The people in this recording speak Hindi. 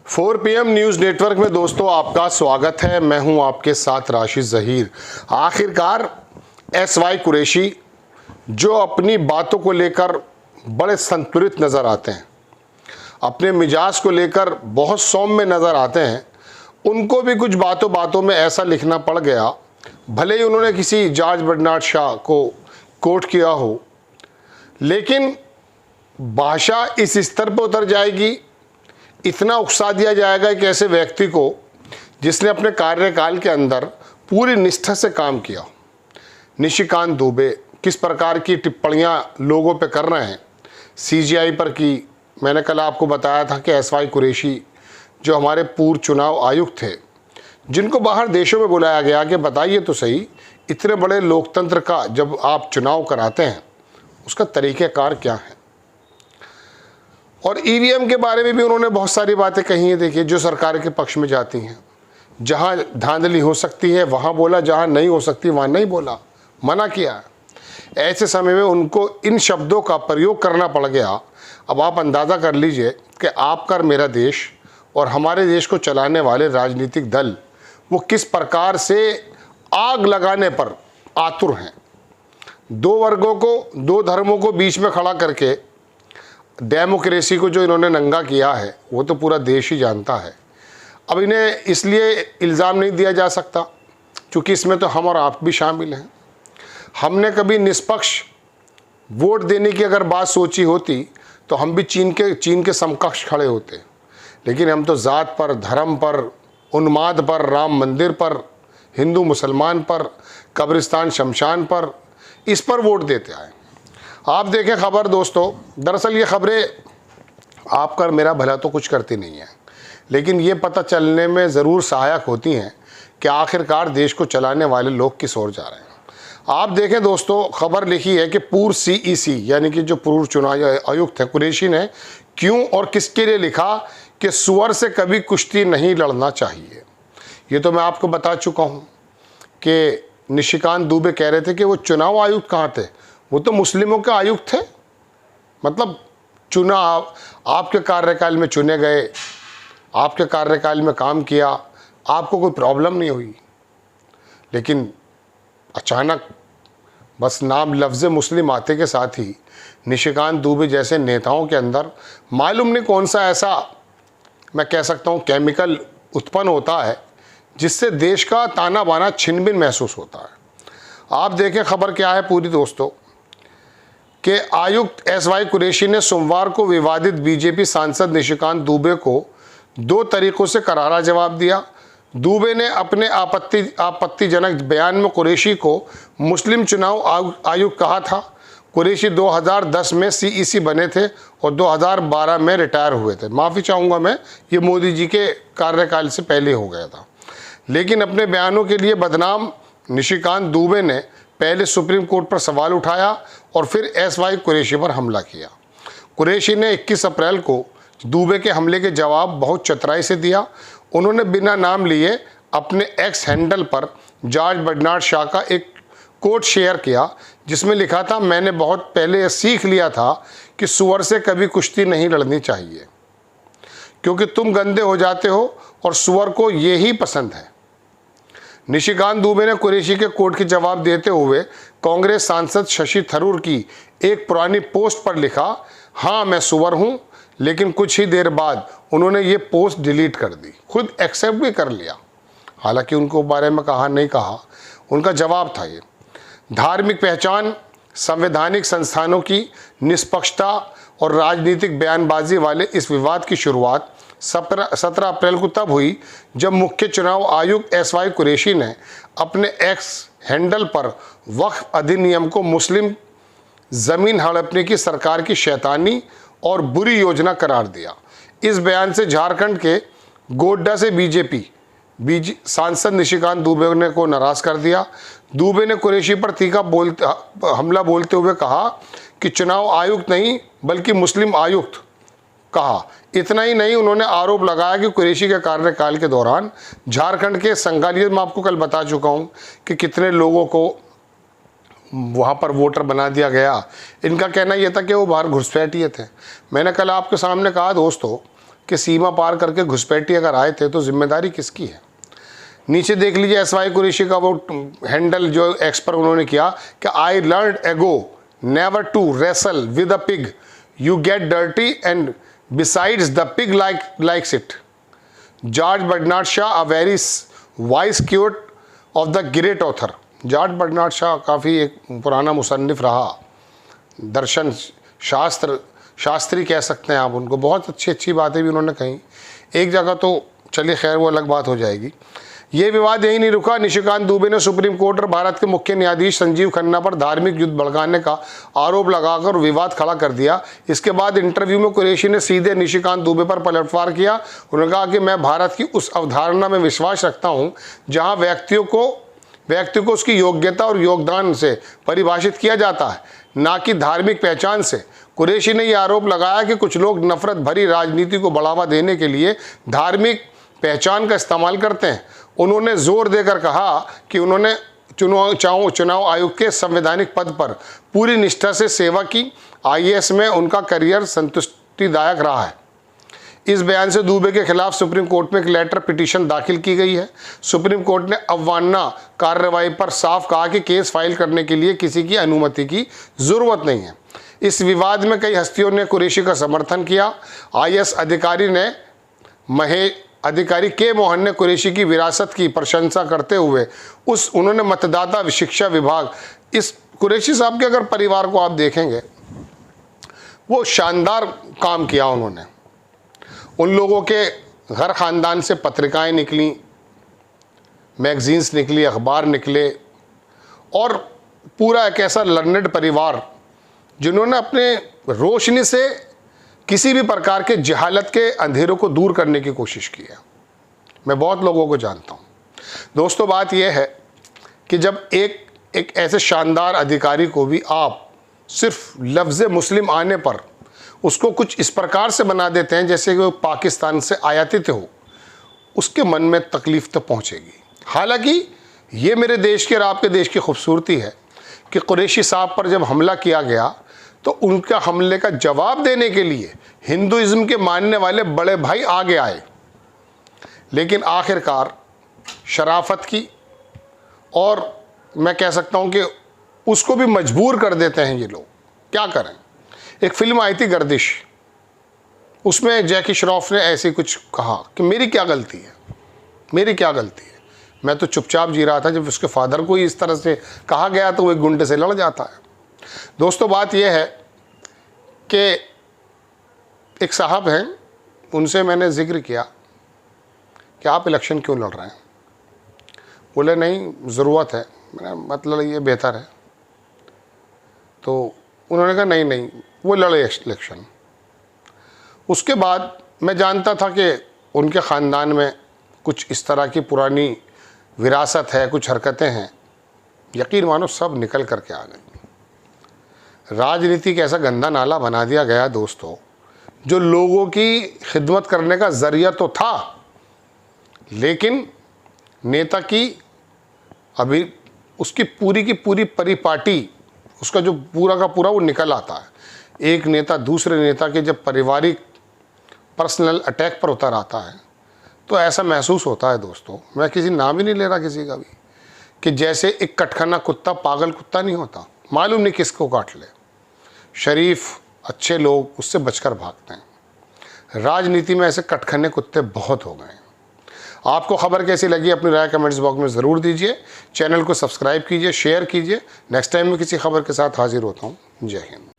4 PM न्यूज़ नेटवर्क में दोस्तों आपका स्वागत है। मैं हूं आपके साथ राशिद ज़हीर। आखिरकार SY कुरैशी जो अपनी बातों को लेकर बड़े संतुलित नज़र आते हैं, अपने मिजाज को लेकर बहुत सौम्य नज़र आते हैं, उनको भी कुछ बातों बातों में ऐसा लिखना पड़ गया। भले ही उन्होंने किसी जॉर्ज बर्नार्ड शॉ को कोट किया हो, लेकिन भाषा इस स्तर पर उतर जाएगी, इतना उकसा दिया जाएगा कि ऐसे व्यक्ति को जिसने अपने कार्यकाल के अंदर पूरी निष्ठा से काम किया। निशिकांत दुबे किस प्रकार की टिप्पणियां लोगों पे कर रहे हैं, CGI पर की। मैंने कल आपको बताया था कि SY कुरैशी जो हमारे पूर्व चुनाव आयुक्त थे, जिनको बाहर देशों में बुलाया गया कि बताइए तो सही, इतने बड़े लोकतंत्र का जब आप चुनाव कराते हैं उसका तरीक़ेकार क्या है। और EVM के बारे में भी उन्होंने बहुत सारी बातें कही हैं। देखिए, जो सरकार के पक्ष में जाती हैं, जहां धांधली हो सकती है वहां बोला, जहां नहीं हो सकती वहां नहीं बोला, मना किया। ऐसे समय में उनको इन शब्दों का प्रयोग करना पड़ गया। अब आप अंदाज़ा कर लीजिए कि आपका और मेरा देश और हमारे देश को चलाने वाले राजनीतिक दल वो किस प्रकार से आग लगाने पर आतुर हैं। दो वर्गों को, दो धर्मों को बीच में खड़ा करके डेमोक्रेसी को जो इन्होंने नंगा किया है वो तो पूरा देश ही जानता है। अब इन्हें इसलिए इल्ज़ाम नहीं दिया जा सकता क्योंकि इसमें तो हम और आप भी शामिल हैं। हमने कभी निष्पक्ष वोट देने की अगर बात सोची होती तो हम भी चीन के समकक्ष खड़े होते, लेकिन हम तो ज़ात पर, धर्म पर, उन्माद पर, राम मंदिर पर, हिंदू मुसलमान पर, कब्रिस्तान शमशान पर, इस पर वोट देते आए। आप देखें खबर दोस्तों, दरअसल ये खबरें आपका और मेरा भला तो कुछ करती नहीं है, लेकिन ये पता चलने में ज़रूर सहायक होती हैं कि आखिरकार देश को चलाने वाले लोग किस ओर जा रहे हैं। आप देखें दोस्तों, खबर लिखी है कि पूर्व CEC यानी कि जो पूर्व चुनाव आयुक्त है कुरैशी ने क्यों और किसके लिए लिखा कि सुअर से कभी कुश्ती नहीं लड़ना चाहिए। ये तो मैं आपको बता चुका हूँ कि निशिकांत दुबे कह रहे थे कि वो चुनाव आयुक्त कहाँ थे, वो तो मुस्लिमों के आयुक्त थे। मतलब चुनाव आपके कार्यकाल में चुने गए, आपके कार्यकाल में काम किया, आपको कोई प्रॉब्लम नहीं हुई, लेकिन अचानक बस नाम लफ्ज़ मुस्लिम आते के साथ ही निशिकांत दुबे जैसे नेताओं के अंदर मालूम नहीं कौन सा ऐसा, मैं कह सकता हूँ, केमिकल उत्पन्न होता है जिससे देश का ताना बाना छिन भिन महसूस होता है। आप देखें खबर क्या है पूरी दोस्तों कि आयुक्त SY कुरैशी ने सोमवार को विवादित BJP सांसद निशिकांत दुबे को 2 तरीकों से करारा जवाब दिया। दुबे ने अपने आपत्तिजनक बयान में कुरैशी को मुस्लिम चुनाव आयुक्त कहा था। कुरैशी 2010 में CEC बने थे और 2012 में रिटायर हुए थे। माफ़ी चाहूँगा मैं, ये मोदी जी के कार्यकाल से पहले हो गया था। लेकिन अपने बयानों के लिए बदनाम निशिकांत दुबे ने पहले सुप्रीम कोर्ट पर सवाल उठाया और फिर SY कुरैशी पर हमला किया। कुरैशी ने 21 अप्रैल को दुबे के हमले के जवाब बहुत चतुराई से दिया। उन्होंने बिना नाम लिए अपने X हैंडल पर जॉर्ज बर्नार्ड शॉ का एक कोट शेयर किया जिसमें लिखा था, मैंने बहुत पहले सीख लिया था कि सुअर से कभी कुश्ती नहीं लड़नी चाहिए क्योंकि तुम गंदे हो जाते हो और सुअर को ये ही पसंद है। निशिकांत दुबे ने कुरैशी के कोर्ट के जवाब देते हुए कांग्रेस सांसद शशि थरूर की एक पुरानी पोस्ट पर लिखा, हाँ मैं सुअर हूँ, लेकिन कुछ ही देर बाद उन्होंने ये पोस्ट डिलीट कर दी, खुद एक्सेप्ट भी कर लिया। हालांकि उनको बारे में कहा नहीं कहा, उनका जवाब था ये। धार्मिक पहचान, संवैधानिक संस्थानों की निष्पक्षता और राजनीतिक बयानबाजी वाले इस विवाद की शुरुआत 17 अप्रैल को तब हुई जब मुख्य चुनाव आयुक्त SY कुरैशी ने अपने X हैंडल पर वक्फ अधिनियम को मुस्लिम ज़मीन हड़पने की सरकार की शैतानी और बुरी योजना करार दिया। इस बयान से झारखंड के गोड्डा से BJP सांसद निशिकांत दुबे ने को नाराज़ कर दिया। दुबे ने कुरैशी पर तीखा हमला बोलते हुए कहा कि चुनाव आयुक्त नहीं बल्कि मुस्लिम आयुक्त कहा। इतना ही नहीं, उन्होंने आरोप लगाया कि कुरैशी के कार्यकाल के दौरान झारखंड के संगालिया में, आपको कल बता चुका हूं कि कितने लोगों को वहाँ पर वोटर बना दिया गया। इनका कहना यह था कि वो बाहर घुसपैठिए थे। मैंने कल आपके सामने कहा दोस्तों कि सीमा पार करके घुसपैठी अगर आए थे तो जिम्मेदारी किसकी है। नीचे देख लीजिए एसवाई कुरैशी का वो हैंडल जो एक्स पर उन्होंने किया कि I learn ago never to wrestle with a pig, you get dirty and besides the pig likes it. George Bernard Shaw a very wise quote of the great author. George Bernard Shaw काफ़ी एक पुराना मुसन्निफ रहा, दर्शन शास्त्री कह सकते हैं आप उनको। बहुत अच्छी बातें भी उन्होंने कही। एक जगह तो चलिए खैर वो अलग बात हो जाएगी। ये विवाद यही नहीं रुका। निशिकांत दुबे ने सुप्रीम कोर्ट और भारत के मुख्य न्यायाधीश संजीव खन्ना पर धार्मिक युद्ध भड़काने का आरोप लगाकर विवाद खड़ा कर दिया। इसके बाद इंटरव्यू में कुरैशी ने सीधे निशिकांत दुबे पर पलटवार किया। उन्होंने कहा कि मैं भारत की उस अवधारणा में विश्वास रखता हूँ जहाँ व्यक्ति को उसकी योग्यता और योगदान से परिभाषित किया जाता है, ना कि धार्मिक पहचान से। कुरैशी ने यह आरोप लगाया कि कुछ लोग नफरत भरी राजनीति को बढ़ावा देने के लिए धार्मिक पहचान का इस्तेमाल करते हैं। उन्होंने जोर देकर कहा कि उन्होंने चुनाव आयोग के संवैधानिक पद पर पूरी निष्ठा से सेवा की। आईएएस में उनका करियर संतुष्टिदायक रहा है। इस बयान से दुबे के खिलाफ सुप्रीम कोर्ट में एक लेटर पिटीशन दाखिल की गई है। सुप्रीम कोर्ट ने अवमानना कार्रवाई पर साफ कहा कि केस फाइल करने के लिए किसी की अनुमति की जरूरत नहीं है। इस विवाद में कई हस्तियों ने कुरैशी का समर्थन किया। आईएएस अधिकारी के मोहन ने कुरैशी की विरासत की प्रशंसा करते हुए उन्होंने मतदाता शिक्षा विभाग, इस कुरैशी साहब के अगर परिवार को आप देखेंगे, वो शानदार काम किया उन्होंने। उन लोगों के घर ख़ानदान से पत्रिकाएं निकली, मैगजीन्स निकली, अखबार निकले, और पूरा एक ऐसा लर्नेड परिवार जिन्होंने अपने रोशनी से किसी भी प्रकार के जहालत के अंधेरों को दूर करने की कोशिश की है। मैं बहुत लोगों को जानता हूँ। दोस्तों, बात यह है कि जब एक ऐसे शानदार अधिकारी को भी आप सिर्फ लफ्ज़ मुस्लिम आने पर उसको कुछ इस प्रकार से बना देते हैं जैसे कि वो पाकिस्तान से आयातित हो, उसके मन में तकलीफ़ तो पहुँचेगी। हालांकि ये मेरे देश के और आपके देश की खूबसूरती है कि कुरैशी साहब पर जब हमला किया गया तो उनका हमले का जवाब देने के लिए हिंदुइज्म के मानने वाले बड़े भाई आगे आए। लेकिन आखिरकार शराफत की, और मैं कह सकता हूं कि उसको भी मजबूर कर देते हैं ये लोग। क्या करें। एक फिल्म आई थी गर्दिश, उसमें जैकी श्रॉफ ने ऐसे कुछ कहा कि मेरी क्या गलती है, मेरी क्या गलती है। मैं तो चुपचाप जी रहा था। जब उसके फादर को ही इस तरह से कहा गया तो वो एक गुंडे से लड़ जाता है। दोस्तों, बात यह है कि एक साहब हैं, उनसे मैंने जिक्र किया कि आप इलेक्शन क्यों लड़ रहे हैं। बोले नहीं, ज़रूरत है। मैंने मतलब ये बेहतर है। तो उन्होंने कहा नहीं वो लड़े इलेक्शन। उसके बाद मैं जानता था कि उनके ख़ानदान में कुछ इस तरह की पुरानी विरासत है, कुछ हरकतें हैं। यकीन मानो सब निकल करके आ गई। राजनीति का ऐसा गंदा नाला बना दिया गया दोस्तों, जो लोगों की खिदमत करने का ज़रिया तो था, लेकिन नेता की अभी उसकी पूरी की पूरी परिपाटी, उसका जो पूरा का पूरा वो निकल आता है। एक नेता दूसरे नेता के जब पारिवारिक पर्सनल अटैक पर उतर आता है तो ऐसा महसूस होता है दोस्तों, मैं किसी नाम ही नहीं ले रहा किसी का भी, कि जैसे एक कटखना कुत्ता पागल कुत्ता नहीं होता, मालूम नहीं किसको काट ले। शरीफ अच्छे लोग उससे बचकर भागते हैं। राजनीति में ऐसे कटखने कुत्ते बहुत हो गए हैं। आपको खबर कैसी लगी अपनी राय कमेंट्स बॉक्स में ज़रूर दीजिए। चैनल को सब्सक्राइब कीजिए, शेयर कीजिए। नेक्स्ट टाइम मैं किसी खबर के साथ हाजिर होता हूँ। जय हिंद।